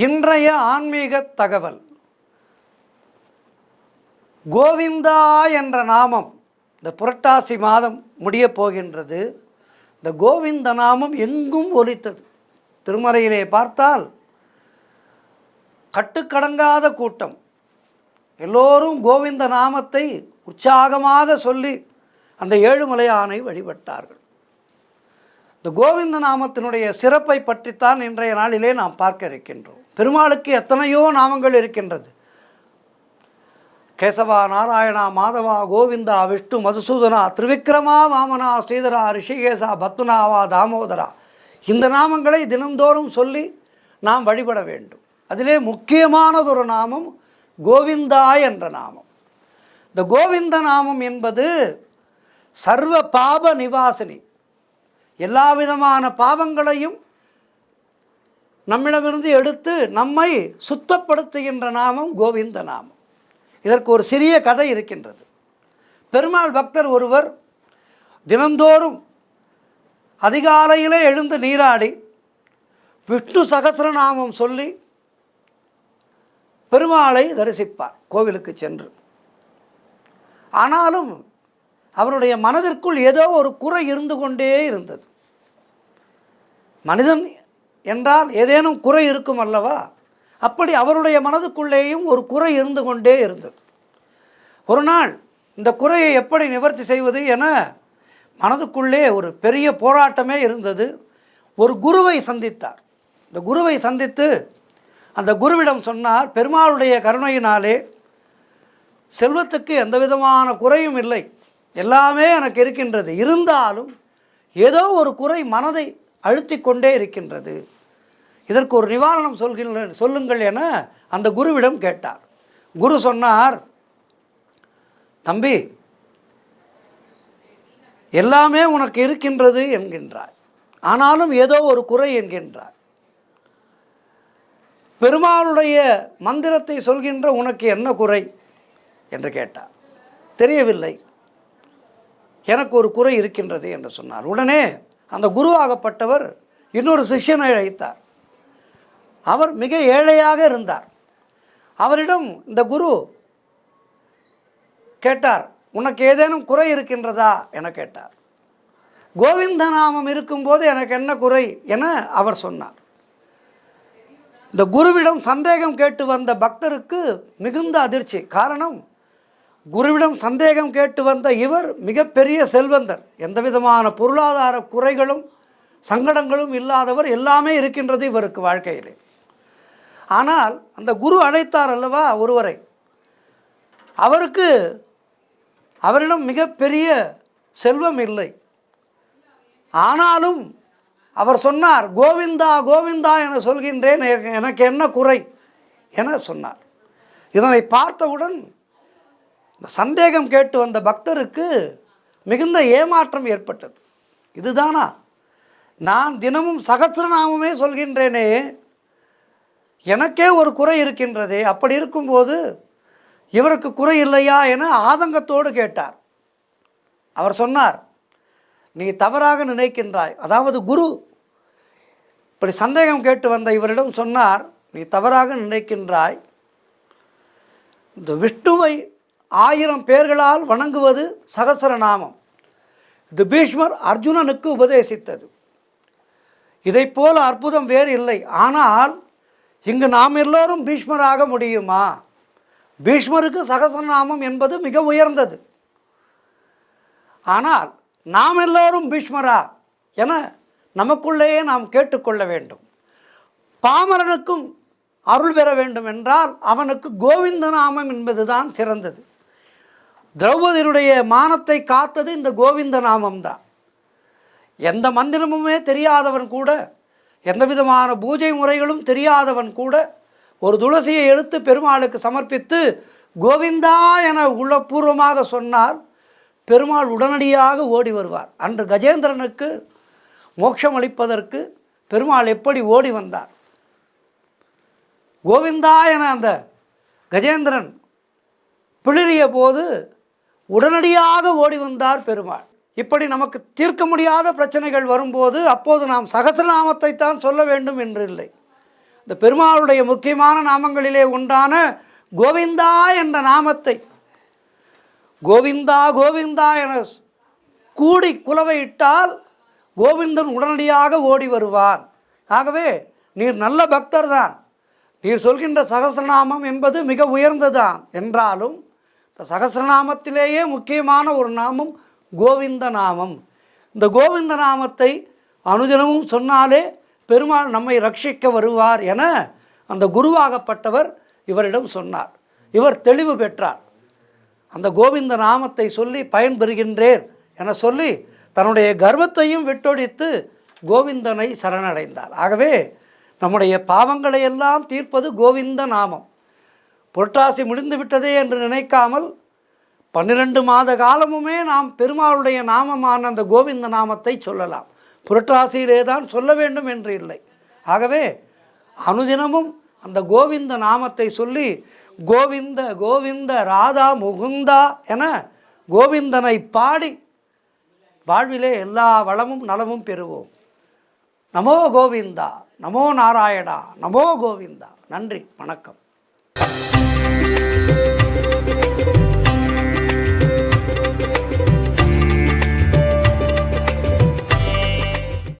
இன்றைய ஆன்மீக தகவல். கோவிந்தா என்ற நாமம் இந்த புரட்டாசி மாதம் முடியப் போகின்றது. இந்த கோவிந்த நாமம் எங்கும் ஒலித்தது. திருமறையிலே பார்த்தால் கட்டுக்கடங்காத கூட்டம். எல்லோரும் கோவிந்த நாமத்தை உற்சாகமாக சொல்லி அந்த ஏழுமலையானை வழிபட்டார்கள். இந்த கோவிந்த நாமத்தினுடைய சிறப்பை பற்றித்தான் இன்றைய நாளிலே நாம் பார்க்க இருக்கின்றோம். பெருமாளுக்கு எத்தனையோ நாமங்கள் இருக்கின்றது. கேசவா, நாராயணா, மாதவா, கோவிந்தா, விஷ்ணு, மதுசூதனா, திரிவிக்ரமா, வாமனா, ஸ்ரீதரா, ரிஷிகேசா, பத்மநாபா, தாமோதரா, இந்த நாமங்களை தினந்தோறும் சொல்லி நாம் வழிபட வேண்டும். அதிலே முக்கியமானதொரு நாமம் கோவிந்தா என்ற நாமம். இந்த கோவிந்த நாமம் என்பது சர்வ பாப நிவாசினி. எல்லா விதமான பாவங்களையும் நம்மிடமிருந்து எடுத்து நம்மை சுத்தப்படுத்துகின்ற நாமம் கோவிந்த நாமம். இதற்கு ஒரு சிறிய கதை இருக்கின்றது. பெருமாள் பக்தர் ஒருவர் தினந்தோறும் அதிகாலையிலே எழுந்து நீராடி விஷ்ணு சகஸ்ரநாமம் சொல்லி பெருமாளை தரிசிப்பார் கோவிலுக்கு சென்று. ஆனாலும் அவருடைய மனதிற்குள் ஏதோ ஒரு குறை இருந்து கொண்டே இருந்தது. மனிதன் என்றால் ஏதேனும் குறை இருக்கும் அல்லவா? அப்படி அவருடைய மனதுக்குள்ளேயும் ஒரு குறை இருந்து கொண்டே இருந்தது. ஒரு நாள் இந்த குறையை எப்படி நிவர்த்தி செய்வது என மனதுக்குள்ளே ஒரு பெரிய போராட்டமே இருந்தது. ஒரு குருவை சந்தித்தார். இந்த குருவை சந்தித்து அந்த குருவிடம் சொன்னார், பெருமாளுடைய கருணையினாலே செல்வத்துக்கு எந்த விதமான குறையும் இல்லை, எல்லாமே எனக்கு இருக்கின்றது. இருந்தாலும் ஏதோ ஒரு குறை மனதை அழுத்தி கொண்டே இருக்கின்றது. இதற்கு ஒரு நிவாரணம் சொல்லுங்கள் என அந்த குருவிடம் கேட்டார். குரு சொன்னார், தம்பி, எல்லாமே உனக்கு இருக்கின்றது என்கின்றாய், ஆனாலும் ஏதோ ஒரு குறை என்கின்றாய். பெருமாளுடைய மந்திரத்தை சொல்கின்ற உனக்கு என்ன குறை என்று கேட்டார். தெரியவில்லை, எனக்கு ஒரு குறை இருக்கின்றது என்று சொன்னார். உடனே அந்த குருவாகப்பட்டவர் இன்னொரு சிஷ்யனை அழைத்தார். அவர் மிக ஏழையாக இருந்தார். அவரிடம் இந்த குரு கேட்டார், உனக்கு ஏதேனும் குறை இருக்கின்றதா என கேட்டார். கோவிந்த நாமம் இருக்கும்போது எனக்கு என்ன குறை என அவர் சொன்னார். இந்த குருவிடம் சந்தேகம் கேட்டு வந்த பக்தருக்கு மிகுந்த அதிர்ச்சி. காரணம், குருவிடம் சந்தேகம் கேட்டு வந்த இவர் மிகப்பெரிய செல்வந்தர், எந்த விதமான பொருளாதார குறைகளும் சங்கடங்களும் இல்லாதவர், எல்லாமே இருக்கின்றது இவருக்கு வாழ்க்கையிலே. ஆனால் அந்த குரு அழைத்தார் அல்லவா ஒருவரை, அவரிடம் மிகப்பெரிய செல்வம் இல்லை. ஆனாலும் அவர் சொன்னார், கோவிந்தா கோவிந்தா என சொல்கின்றேன், எனக்கு என்ன குறை என சொன்னார். இதனை பார்த்தவுடன் இந்த சந்தேகம் கேட்டு வந்த பக்தருக்கு மிகுந்த ஏமாற்றம் ஏற்பட்டது. இதுதானா, நான் தினமும் சகஸ்ரநாமமே சொல்கின்றேனே, எனக்கே ஒரு குறை இருக்கின்றதே, அப்படி இருக்கும்போது இவருக்கு குறை இல்லையா என ஆதங்கத்தோடு கேட்டார். அவர் சொன்னார், நீ தவறாக நினைக்கின்றாய். அதாவது குரு இப்படி சந்தேகம் கேட்டு வந்த இவரிடம் சொன்னார், நீ தவறாக நினைக்கின்றாய். இந்த விஷ்ணுவை 1000 பேர்களால் வணங்குவது சகஸ்ரநாமம். இது பீஷ்மர் அர்ஜுனனுக்கு உபதேசித்தது. இதைப்போல அற்புதம் வேறு இல்லை. ஆனால் இங்கு நாம் எல்லோரும் பீஷ்மராக முடியுமா? பீஷ்மருக்கு சகஸ்ரநாமம் என்பது மிக உயர்ந்தது. ஆனால் நாம் எல்லோரும் பீஷ்மரா என நமக்குள்ளேயே நாம் கேட்டுக்கொள்ள வேண்டும். பாமரனுக்கும் அருள் பெற வேண்டும் என்றால் அவனுக்கு கோவிந்த நாமம் என்பதுதான் சிறந்தது. திரௌபதியினுடைய மானத்தை காத்தது இந்த கோவிந்த நாமம்தான். எந்த மந்திரமுமே தெரியாதவன் கூட, எந்த விதமான பூஜை முறைகளும் தெரியாதவன் கூட ஒரு துளசியை எடுத்து பெருமாளுக்கு சமர்ப்பித்து கோவிந்தா என உள்ளபூர்வமாக சொன்னால் பெருமாள் உடனடியாக ஓடி வருவார். அன்று கஜேந்திரனுக்கு மோட்சம் அளிப்பதற்கு பெருமாள் எப்படி ஓடி வந்தார்? கோவிந்தா என அந்த கஜேந்திரன் பிளிரிய போது உடனடியாக ஓடி வந்தார் பெருமாள். இப்படி நமக்கு தீர்க்க முடியாத பிரச்சனைகள் வரும்போது அப்போது நாம் சகஸ்ரநாமத்தை தான் சொல்ல வேண்டும் என்று இல்லை. இந்த பெருமாளுடைய முக்கியமான நாமங்களிலே ஒன்றான கோவிந்தா என்ற நாமத்தை கோவிந்தா கோவிந்தா என கூடி குலவையிட்டால் கோவிந்தன் உடனடியாக ஓடி வருவான். ஆகவே நீர் நல்ல பக்தர் தான், நீர் சொல்கின்ற சகஸ்ரநாமம் என்பது மிக உயர்ந்ததான் என்றாலும் இந்த சகஸ்ரநாமத்திலேயே முக்கியமான ஒரு நாமம் கோவிந்த நாமம். இந்த கோவிந்த நாமத்தை அனுதினமும் சொன்னாலே பெருமாள் நம்மை ரட்சிக்க வருவார் என அந்த குருவாகப்பட்டவர் இவரிடம் சொன்னார். இவர் தெளிவு பெற்றார். அந்த கோவிந்த நாமத்தை சொல்லி பயன்பெறுகின்றேன் என சொல்லி தன்னுடைய கர்வத்தையும் விட்டொழித்து கோவிந்தனை சரணடைந்தார். ஆகவே நம்முடைய பாவங்களை எல்லாம் தீர்ப்பது கோவிந்த நாமம். புரட்டாசி முடிந்து விட்டதே என்று நினைக்காமல் 12 மாத காலமுமே நாம் பெருமாளுடைய நாமமான அந்த கோவிந்த நாமத்தை சொல்லலாம். புரட்டாசியிலே தான் சொல்ல வேண்டும் என்று இல்லை. ஆகவே அனுதினமும் அந்த கோவிந்த நாமத்தை சொல்லி கோவிந்த கோவிந்த ராதா முகுந்தா என கோவிந்தனை பாடி வாழ்விலே எல்லா வளமும் நலமும் பெறுவோம். நமோ கோவிந்தா, நமோ நாராயணா, நமோ கோவிந்தா. நன்றி, வணக்கம்.